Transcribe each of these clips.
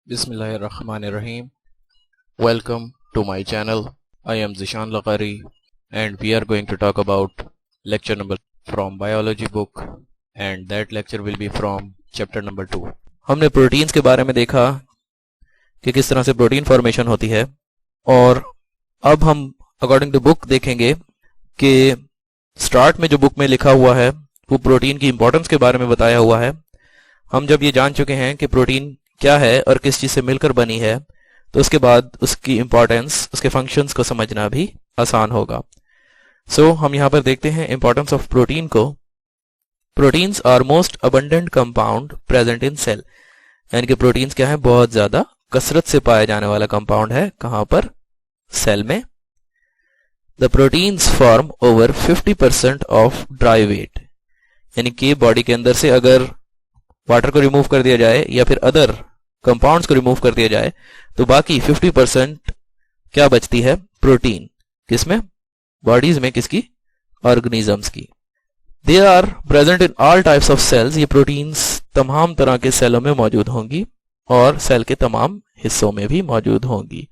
Bismillahirrahmanirrahim. Welcome to my channel. I am Zishan Laqari and we are going to talk about lecture number from biology book and that lecture will be from chapter number 2. हमने proteins के बारे में देखा कि किस तरह से protein formation होती है और अब हम अकॉर्डिंग टू बुक देखेंगे कि स्टार्ट में जो बुक में लिखा हुआ है वो प्रोटीन की इंपॉर्टेंस के बारे में बताया हुआ है। हम जब ये जान चुके हैं कि प्रोटीन क्या है और किस चीज से मिलकर बनी है तो उसके बाद उसकी इंपॉर्टेंस, उसके फंक्शंस को समझना भी आसान होगा। सो हम यहाँ पर देखते हैं इंपॉर्टेंस ऑफ प्रोटीन को। Proteins are most abundant compound present in cell, यानी कि प्रोटीन्स क्या है, बहुत ज्यादा कसरत से पाया जाने वाला कंपाउंड है। कहां पर? सेल में। The proteins form over 50% of dry weight, यानी कि बॉडी के अंदर से अगर वाटर को रिमूव कर दिया जाए या फिर अदर कंपाउंड्स को रिमूव कर दिया जाए तो बाकी 50% क्या बचती है? प्रोटीन। किसमें? बॉडीज में। किसकी? ऑर्गेनिजम्स की। They are present in all types of cells, ये प्रोटीन्स तमाम तरह के सेलों में मौजूद होंगी और सेल के तमाम हिस्सों में भी मौजूद होंगी।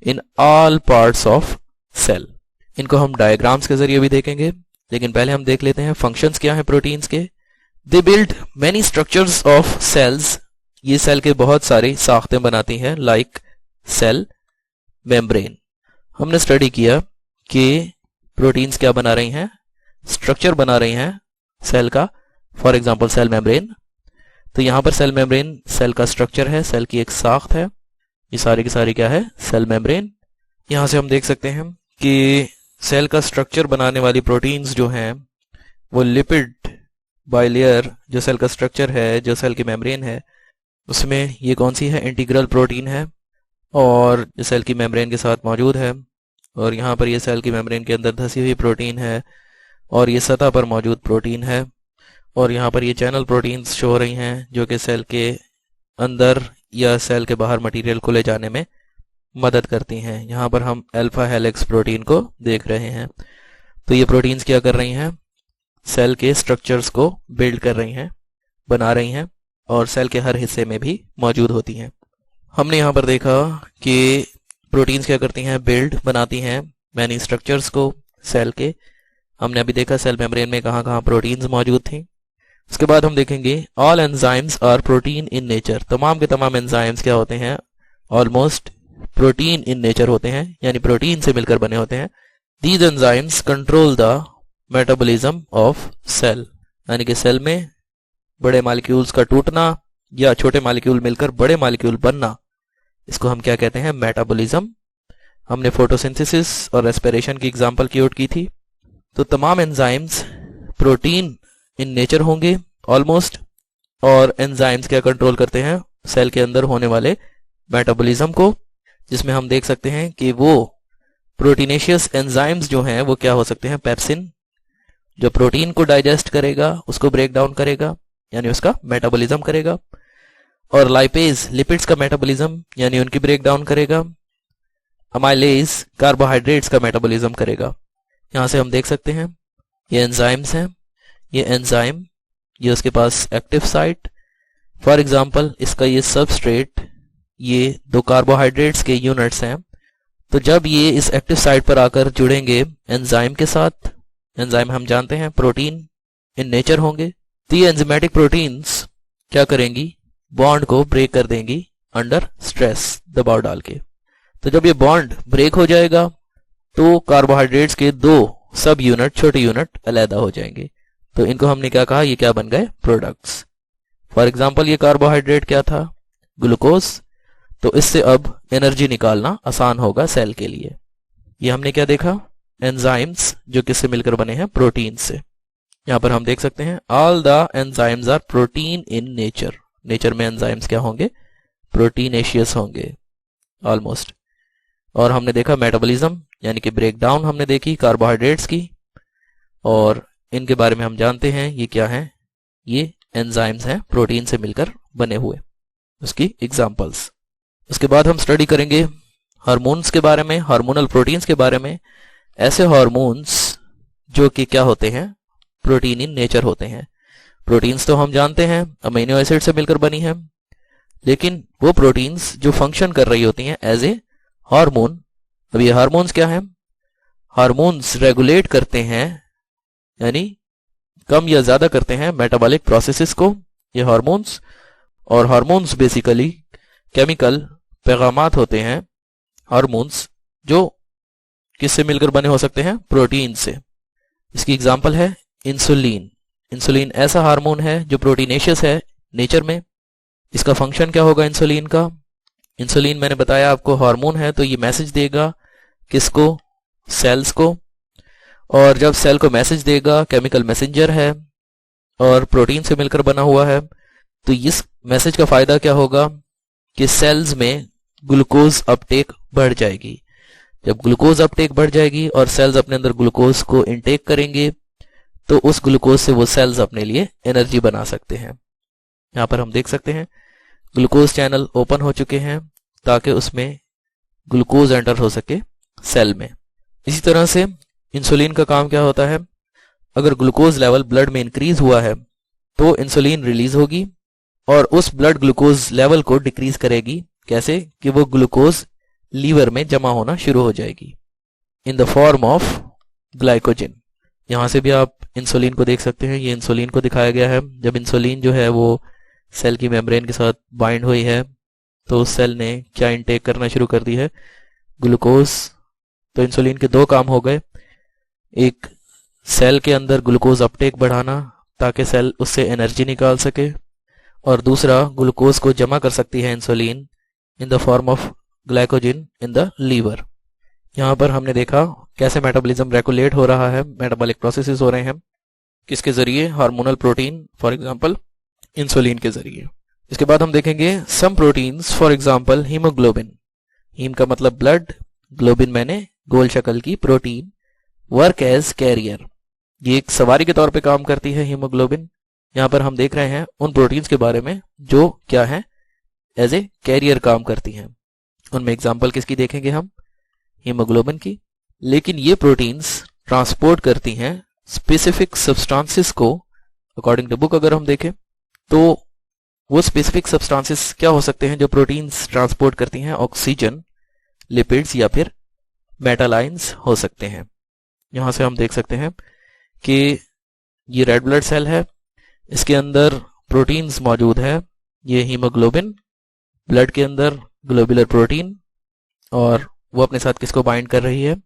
In all parts of cell. इनको हम डायग्राम्स के जरिए भी देखेंगे, लेकिन पहले हम देख लेते हैं फंक्शंस क्या है प्रोटीन्स के। They build many structures of cells, ये सेल के बहुत सारी साख्तें बनाती हैं, लाइक सेल मेम्ब्रेन। हमने स्टडी किया कि प्रोटीन्स क्या बना रही हैं, स्ट्रक्चर बना रही हैं सेल का। फॉर एग्जांपल सेल मेम्ब्रेन, तो यहां पर सेल मेम्ब्रेन सेल का स्ट्रक्चर है, सेल की एक साख्त है। ये सारी की सारी क्या है? Cell membrane. यहां से हम देख सकते हैं कि सेल का स्ट्रक्चर बनाने वाली प्रोटीन्स जो हैं वो लिपिड बाइलेयर, जो सेल का स्ट्रक्चर है, जो सेल की मेम्ब्रेन है, उसमें ये कौन सी है? इंटीग्रल प्रोटीन है और जो सेल की मेम्ब्रेन के साथ मौजूद है। और यहाँ पर ये सेल की मेम्ब्रेन के अंदर धसी हुई प्रोटीन है और ये सतह पर मौजूद प्रोटीन है। और यहाँ पर ये चैनल प्रोटीन्स शो हो रही हैं जो कि सेल के अंदर या सेल के बाहर मटेरियल को ले जाने में मदद करती हैं। यहाँ पर हम अल्फा हेलिक्स प्रोटीन को देख रहे हैं। तो ये प्रोटीन्स क्या कर रही हैं? सेल के स्ट्रक्चर्स को बिल्ड कर रही हैं, बना रही हैं और सेल के हर हिस्से में भी मौजूद होती हैं। हमने यहाँ पर देखा कि प्रोटीन्स क्या करती हैं? बिल्ड, बनाती हैं मैनी स्ट्रक्चर्स को सेल के। हमने अभी देखा सेल मेम्ब्रेन में कहाँ कहाँ प्रोटीन्स मौजूद थी। उसके बाद हम देखेंगे all enzymes are protein in nature, तमाम के तमाम एंजाइम्स क्या होते हैं? ऑलमोस्ट प्रोटीन इन नेचर होते हैं, यानी प्रोटीन से मिलकर बने होते हैं। These enzymes control the metabolism of cell, यानी कि सेल में बड़े मॉलिक्यूल्स का टूटना या छोटे मॉलिक्यूल मिलकर बड़े मॉलिक्यूल बनना, इसको हम क्या कहते हैं? मेटाबॉलिज्म। हमने फोटोसिंथेसिस और रेस्पिरेशन की एग्जांपल क्योट की थी। तो तमाम एंजाइम्स प्रोटीन इन नेचर होंगे ऑलमोस्ट, और एंजाइम्स क्या कंट्रोल करते हैं? सेल के अंदर होने वाले मेटाबॉलिज्म को, जिसमें हम देख सकते हैं कि वो प्रोटीनेशियस एंजाइम्स जो हैं वो क्या हो सकते हैं? पेप्सिन, जो प्रोटीन को डाइजेस्ट करेगा, उसको ब्रेक डाउन करेगा, यानी उसका मेटाबॉलिज्म करेगा। और लाइपेज, लिपिड्स का मेटाबॉलिज्म, यानी उनकी ब्रेक डाउन करेगा। अमाइलेज, कार्बोहाइड्रेट्स का मेटाबॉलिज्म करेगा। यहां से हम देख सकते हैं ये एंजाइम्स हैं। ये एंजाइम, ये उसके पास एक्टिव साइट, फॉर एग्जांपल इसका ये सबस्ट्रेट, ये दो कार्बोहाइड्रेट्स के यूनिट्स हैं। तो जब ये इस एक्टिव साइट पर आकर जुड़ेंगे एंजाइम के साथ, एंजाइम हम जानते हैं प्रोटीन इन नेचर होंगे, तो ये एंजाइमेटिक प्रोटीन्स क्या करेंगी? बॉन्ड को ब्रेक कर देंगी अंडर स्ट्रेस, दबाव डाल के। तो जब ये बॉन्ड ब्रेक हो जाएगा तो कार्बोहाइड्रेट्स के दो सब यूनिट, छोटे यूनिट अलग हो जाएंगे। तो इनको हमने क्या कहा? ये क्या बन गए? प्रोडक्ट्स। फॉर एग्जाम्पल ये कार्बोहाइड्रेट क्या था? ग्लूकोज। तो इससे अब एनर्जी निकालना आसान होगा सेल के लिए। ये हमने क्या देखा? एंजाइम्स जो किससे मिलकर बने हैं? प्रोटीन से। यहां पर हम देख सकते हैं all the enzymes are protein in nature. Nature में एंजाइम्स क्या होंगे? प्रोटीनेशियस होंगे ऑलमोस्ट। और हमने देखा मेटाबॉलिज्म, यानी कि ब्रेक डाउन हमने देखी कार्बोहाइड्रेट्स की, और इनके बारे में हम जानते हैं ये क्या हैं? ये एंजाइम्स हैं प्रोटीन से मिलकर बने हुए, उसकी एग्जांपल्स। उसके बाद हम स्टडी करेंगे हार्मोन्स के बारे में, हार्मोनल प्रोटीन्स के बारे में। ऐसे हार्मोन्स जो कि क्या होते हैं? प्रोटीन इन नेचर होते हैं। प्रोटीन्स तो हम जानते हैं अमीनो एसिड से मिलकर बनी है, लेकिन वो प्रोटीन्स जो फंक्शन कर रही होती हैं एज ए हार्मोन। अब ये हार्मोन्स क्या हैं? हार्मोन्स रेगुलेट करते हैं, यानी कम या ज्यादा करते हैं मेटाबॉलिक प्रोसेसेस को, ये हार्मोन्स। और हार्मोन्स बेसिकली केमिकल पैगामात होते हैं, हार्मोन्स जो किससे मिलकर बने हो सकते हैं? प्रोटीन से। इसकी एग्जांपल है इंसुलिन। इंसुलिन ऐसा हार्मोन है जो प्रोटीनेशियस है नेचर में। इसका फंक्शन क्या होगा इंसुलिन का? इंसुलिन मैंने बताया आपको हार्मोन है, तो ये मैसेज देगा किसको? सेल्स को। और जब सेल को मैसेज देगा, केमिकल मैसेंजर है और प्रोटीन से मिलकर बना हुआ है, तो इस मैसेज का फायदा क्या होगा कि सेल्स में ग्लूकोज अपटेक बढ़ जाएगी। जब ग्लूकोज अपटेक बढ़ जाएगी और सेल्स अपने अंदर ग्लूकोज को इनटेक करेंगे, तो उस ग्लूकोज से वो सेल्स अपने लिए एनर्जी बना सकते हैं। यहां पर हम देख सकते हैं ग्लूकोज चैनल ओपन हो चुके हैं ताकि उसमें ग्लूकोज एंटर हो सके सेल में। इसी तरह से इंसुलिन का काम क्या होता है? अगर ग्लूकोज लेवल ब्लड में इंक्रीज हुआ है तो इंसुलिन रिलीज होगी और उस ब्लड ग्लूकोज लेवल को डिक्रीज करेगी। कैसे? कि वो ग्लूकोज लीवर में जमा होना शुरू हो जाएगी इन द फॉर्म ऑफ ग्लाइकोजन। यहां से भी आप इंसुलिन को देख सकते हैं, ये इंसुलिन को दिखाया गया है। जब इंसुलिन जो है वो सेल की मेम्ब्रेन के साथ बाइंड हुई है तो उस सेल ने क्या इनटेक करना शुरू कर दी है? ग्लूकोज। तो इंसुलिन के दो काम हो गए, एक सेल के अंदर ग्लूकोज अपटेक बढ़ाना ताकि सेल उससे एनर्जी निकाल सके, और दूसरा ग्लूकोज को जमा कर सकती है insulin in the form of glycogen in the liver. यहां पर हमने देखा कैसे मेटाबॉलिज्म रेगुलेट हो रहा है, मेटाबॉलिक प्रोसेसेस हो रहे हैं किसके जरिए? Hormonal protein, for example insulin के जरिए। इसके बाद हम देखेंगे some proteins, for example haemoglobin. Haem का मतलब ब्लड, ग्लोबिन मैंने गोल शक्ल की प्रोटीन। वर्क एज कैरियर, ये एक सवारी के तौर पे काम करती है हीमोग्लोबिन। यहां पर हम देख रहे हैं उन प्रोटीन्स के बारे में जो क्या है? एज ए कैरियर काम करती हैं। उनमें एग्जांपल किसकी देखेंगे हम? हीमोग्लोबिन की। लेकिन ये प्रोटीन्स ट्रांसपोर्ट करती हैं स्पेसिफिक सब्सटेंसेस को। अकॉर्डिंग टू बुक अगर हम देखें तो वो स्पेसिफिक सब्सटेंसेस क्या हो सकते हैं जो प्रोटीन्स ट्रांसपोर्ट करती हैं? ऑक्सीजन, लिपिड्स या फिर मेटालाइंस हो सकते हैं। यहां से हम देख सकते हैं कि ये रेड ब्लड सेल है, इसके अंदर प्रोटीन्स मौजूद है। ये हीमोग्लोबिन, ब्लड के अंदर ग्लोबुलर प्रोटीन, और वो अपने साथ किसको बाइंड कर रही है?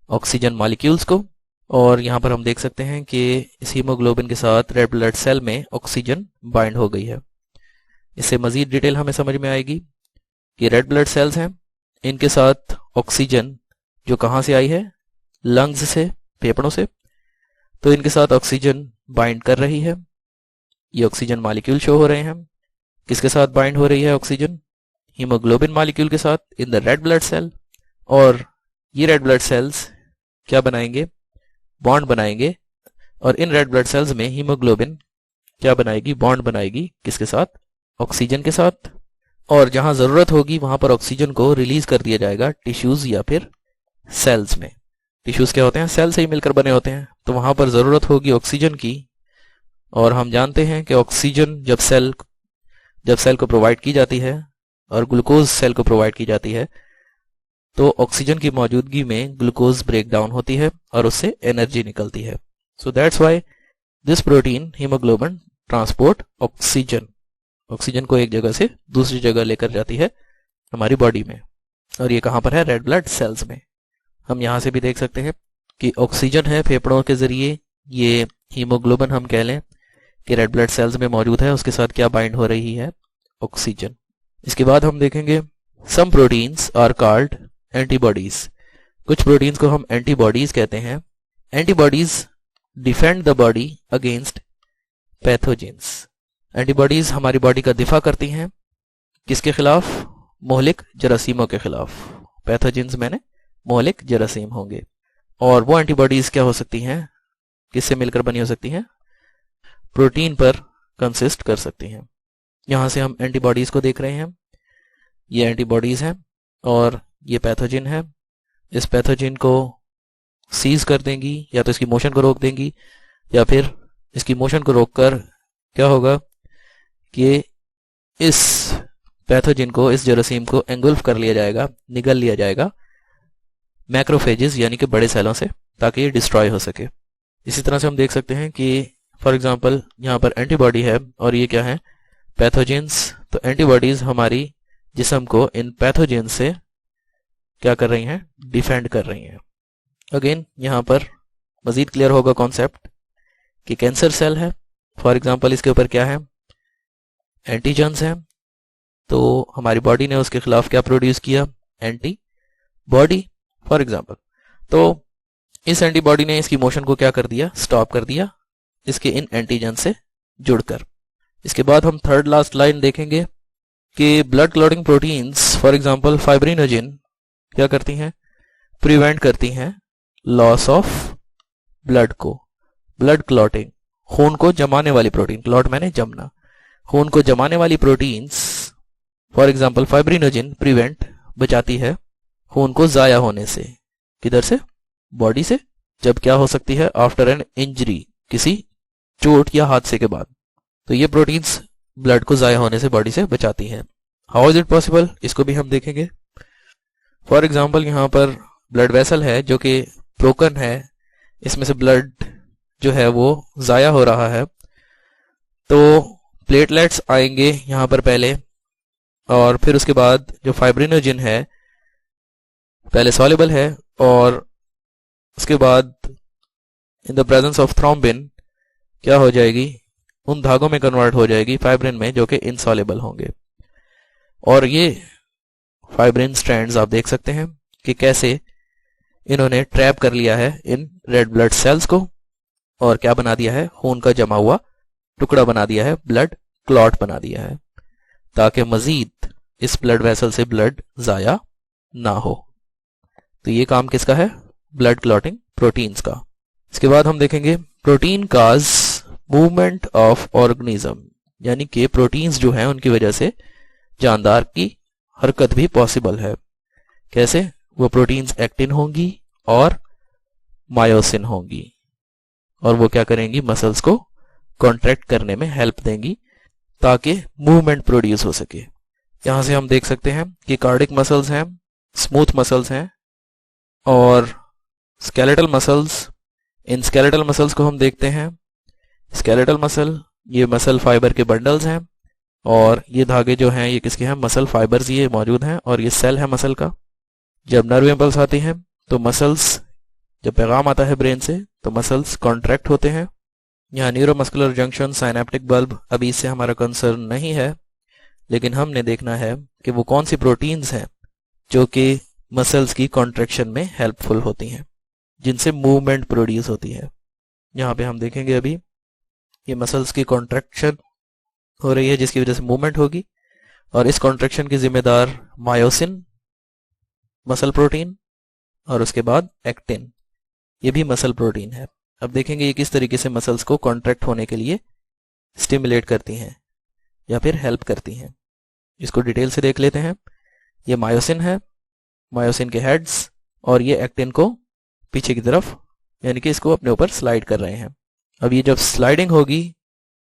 ऑक्सीजन मॉलिक्यूल्स को। और यहां पर हम देख सकते हैं कि इस हीमोग्लोबिन के साथ रेड ब्लड सेल में ऑक्सीजन बाइंड हो गई है। इससे मजीद डिटेल हमें समझ में आएगी कि रेड ब्लड सेल्स हैं, इनके साथ ऑक्सीजन जो कहां से आई है? लंग्स से, फेफड़ों से। तो इनके साथ ऑक्सीजन बाइंड कर रही है। ये ऑक्सीजन मॉलिक्यूल शो हो रहे हैं। किसके साथ बाइंड हो रही है ऑक्सीजन? हीमोग्लोबिन मॉलिक्यूल के साथ in the red blood cell. और ये रेड ब्लड सेल्स क्या बनाएंगे? बॉन्ड बनाएंगे। और इन रेड ब्लड सेल्स में हीमोग्लोबिन क्या बनाएगी? बॉन्ड बनाएगी। किसके साथ? ऑक्सीजन के साथ। और जहां जरूरत होगी वहां पर ऑक्सीजन को रिलीज कर दिया जाएगा टिश्यूज या फिर सेल्स में। टिश्यूज क्या होते हैं? सेल से ही मिलकर बने होते हैं। तो वहां पर जरूरत होगी ऑक्सीजन की, और हम जानते हैं कि ऑक्सीजन जब सेल को प्रोवाइड की जाती है और ग्लूकोज सेल को प्रोवाइड की जाती है, तो ऑक्सीजन की मौजूदगी में ग्लूकोज ब्रेक डाउन होती है और उससे एनर्जी निकलती है। So that's why this protein haemoglobin transport oxygen. Oxygen को एक जगह से दूसरी जगह लेकर जाती है हमारी बॉडी में। और ये कहां पर है? रेड ब्लड सेल्स में। हम यहां से भी देख सकते हैं कि ऑक्सीजन है फेफड़ों के जरिए, ये हीमोग्लोबिन हम कह लें कि रेड ब्लड सेल्स में मौजूद है, उसके साथ क्या बाइंड हो रही है? ऑक्सीजन। इसके बाद हम देखेंगे some proteins are called antibodies. कुछ प्रोटीन्स को हम एंटीबॉडीज कहते हैं। Antibodies defend the body against pathogens. Antibodies हमारी बॉडी का दिफा करती हैं किसके खिलाफ? मोहलिक जरासीमों के खिलाफ। पैथोजेंस मैंने मोहलिक जरासीम होंगे। और वो एंटीबॉडीज क्या हो सकती हैं? किससे मिलकर बनी हो सकती हैं? प्रोटीन पर कंसिस्ट कर सकती हैं। यहां से हम एंटीबॉडीज को देख रहे हैं। ये एंटीबॉडीज हैं और ये पैथोजन है। इस पैथोजन को सीज कर देंगी, या तो इसकी मोशन को रोक देंगी, या फिर इसकी मोशन को रोककर क्या होगा कि इस पैथोजन को, इस जरासीम को एंगुल्फ कर लिया जाएगा, निगल लिया जाएगा मैक्रोफेजेस यानी कि बड़े सेलों से, ताकि ये डिस्ट्रॉय हो सके। इसी तरह से हम देख सकते हैं कि फॉर एग्जांपल यहाँ पर एंटीबॉडी है और ये क्या है, पैथोजेंस। तो एंटीबॉडीज हमारी जिस्म को इन पैथोजेन से क्या कर रही हैं, डिफेंड कर रही हैं। अगेन यहाँ पर मजीद क्लियर होगा कॉन्सेप्ट कि कैंसर सेल है, फॉर एग्जांपल इसके ऊपर क्या है, एंटीजन्स हैं, तो हमारी बॉडी ने उसके खिलाफ क्या प्रोड्यूस किया, एंटीबॉडी फॉर एग्जांपल। तो इस एंटीबॉडी ने इसकी मोशन को क्या कर दिया, स्टॉप कर दिया इसके इन एंटीजन से जुड़कर। इसके बाद हम थर्ड लास्ट लाइन देखेंगे कि blood clotting proteins for example fibrinogen क्या करती हैं, प्रिवेंट करती हैं लॉस ऑफ ब्लड को, ब्लड क्लॉटिंग, खून को जमाने वाली प्रोटीन, क्लॉट मैंने जमना, खून को जमाने वाली proteins for example fibrinogen prevent, बचाती है खून को जाया होने से। किधर से, बॉडी से, जब क्या हो सकती है, आफ्टर एन इंजरी, किसी चोट या हादसे के बाद। तो ये प्रोटीन्स ब्लड को जाया होने से बॉडी से बचाती हैं। हाउ इज इट पॉसिबल, इसको भी हम देखेंगे। फॉर एग्जांपल यहाँ पर ब्लड वेसल है जो कि ब्रोकन है, इसमें से ब्लड जो है वो जाया हो रहा है, तो प्लेटलेट्स आएंगे यहाँ पर पहले, और फिर उसके बाद जो फाइब्रिनोजिन है पहले सॉल्युबल है, और उसके बाद in the presence of thrombin क्या हो जाएगी, उन धागों में कन्वर्ट हो जाएगी फाइब्रिन में, जो कि इनसॉल्युबल होंगे। और ये फाइब्रिन स्ट्रैंड्स आप देख सकते हैं कि कैसे इन्होंने ट्रैप कर लिया है इन रेड ब्लड सेल्स को, और क्या बना दिया है, खून का जमा हुआ टुकड़ा बना दिया है, ब्लड क्लॉट बना दिया है, ताकि मजीद इस ब्लड वेसल से ब्लड जाया ना हो। तो ये काम किसका है, ब्लड क्लॉटिंग प्रोटीन्स का। इसके बाद हम देखेंगे protein cause movement of organism, यानी कि प्रोटीन्स जो हैं उनकी वजह से जानदार की हरकत भी पॉसिबल है। कैसे, वो प्रोटीन्स एक्टिन होंगी और मायोसिन होंगी, और वो क्या करेंगी, मसल्स को कॉन्ट्रैक्ट करने में हेल्प देंगी ताकि मूवमेंट प्रोड्यूस हो सके। यहां से हम देख सकते हैं कि कार्डिक मसल्स हैं, स्मूथ मसल्स हैं और skeletal muscles. In skeletal muscles को हम देखते हैं, स्केलेटल मसल ये मसल फाइबर के बंडल्स हैं, और ये धागे जो हैं ये किसके हैं, मसल फाइबर्स ये मौजूद हैं, और ये सेल है मसल का। जब नर्व इम्पल्स आती हैं तो मसल्स, जब पैगाम आता है ब्रेन से तो मसल्स कॉन्ट्रैक्ट होते हैं। यहाँ न्यूरोमस्कुलर जंक्शन, साइनेप्टिक बल्ब, अभी इससे हमारा कंसर्न नहीं है, लेकिन हमने देखना है कि वो कौन सी प्रोटीन्स हैं जो कि मसल्स की कॉन्ट्रैक्शन में हेल्पफुल होती हैं, जिनसे मूवमेंट प्रोड्यूस होती है। यहाँ पे हम देखेंगे अभी ये मसल्स की कॉन्ट्रैक्शन हो रही है जिसकी वजह से मूवमेंट होगी, और इस कॉन्ट्रैक्शन की जिम्मेदार मायोसिन मसल प्रोटीन, और उसके बाद एक्टिन ये भी मसल प्रोटीन है। अब देखेंगे ये किस तरीके से मसल्स को कॉन्ट्रैक्ट होने के लिए स्टिमुलेट करती हैं या फिर हेल्प करती हैं। इसको डिटेल से देख लेते हैं। ये मायोसिन है, मायोसिन के हेड्स, और ये एक्टिन को पीछे की तरफ, यानी कि इसको अपने ऊपर स्लाइड कर रहे हैं। अब ये जब स्लाइडिंग होगी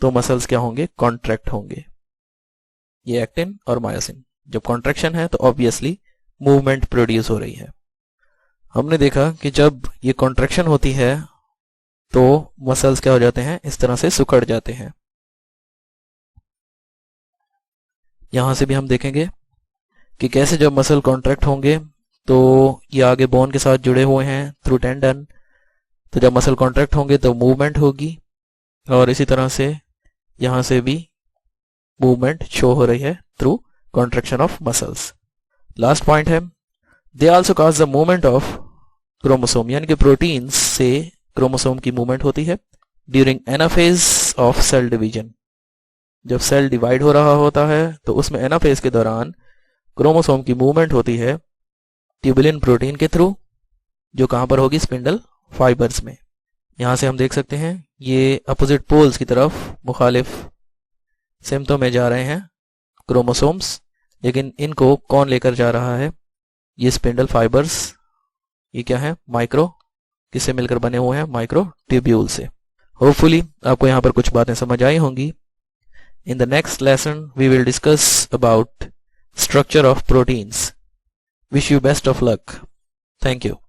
तो मसल्स क्या होंगे, कॉन्ट्रैक्ट होंगे। ये एक्टिन और मायोसिन, जब कॉन्ट्रैक्शन है तो ऑब्वियसली मूवमेंट प्रोड्यूस हो रही है। हमने देखा कि जब ये कॉन्ट्रैक्शन होती है तो मसल्स क्या हो जाते हैं, इस तरह से सिकुड़ जाते हैं। यहां से भी हम देखेंगे कि कैसे जब मसल कॉन्ट्रैक्ट होंगे तो ये आगे बोन के साथ जुड़े हुए हैं थ्रू टेंडन, तो जब मसल कॉन्ट्रैक्ट होंगे तो मूवमेंट होगी, और इसी तरह से यहां से भी मूवमेंट शो हो रही है through contraction of muscles. Last point है, they also cause the movement of chromosome, यानी कि प्रोटीन्स से क्रोमोसोम की मूवमेंट होती है during anaphase of cell division. जब सेल डिवाइड हो रहा होता है तो उसमें एनाफेज के दौरान क्रोमोसोम की मूवमेंट होती है ट्यूबुलिन प्रोटीन के थ्रू, जो कहां पर होगी, स्पिंडल फाइबर्स में। यहां से हम देख सकते हैं ये अपोजिट पोल्स की तरफ मुखालिफ सिम्तों में जा रहे हैं क्रोमोसोम्स, लेकिन इनको कौन लेकर जा रहा है, ये स्पिंडल फाइबर्स। ये क्या है, माइक्रो, किससे मिलकर बने हुए हैं, माइक्रो ट्यूब्यूल से। होपफुली आपको यहाँ पर कुछ बातें समझ आई होंगी। In the next lesson we will discuss about structure of proteins. Wish you best of luck. Thank you.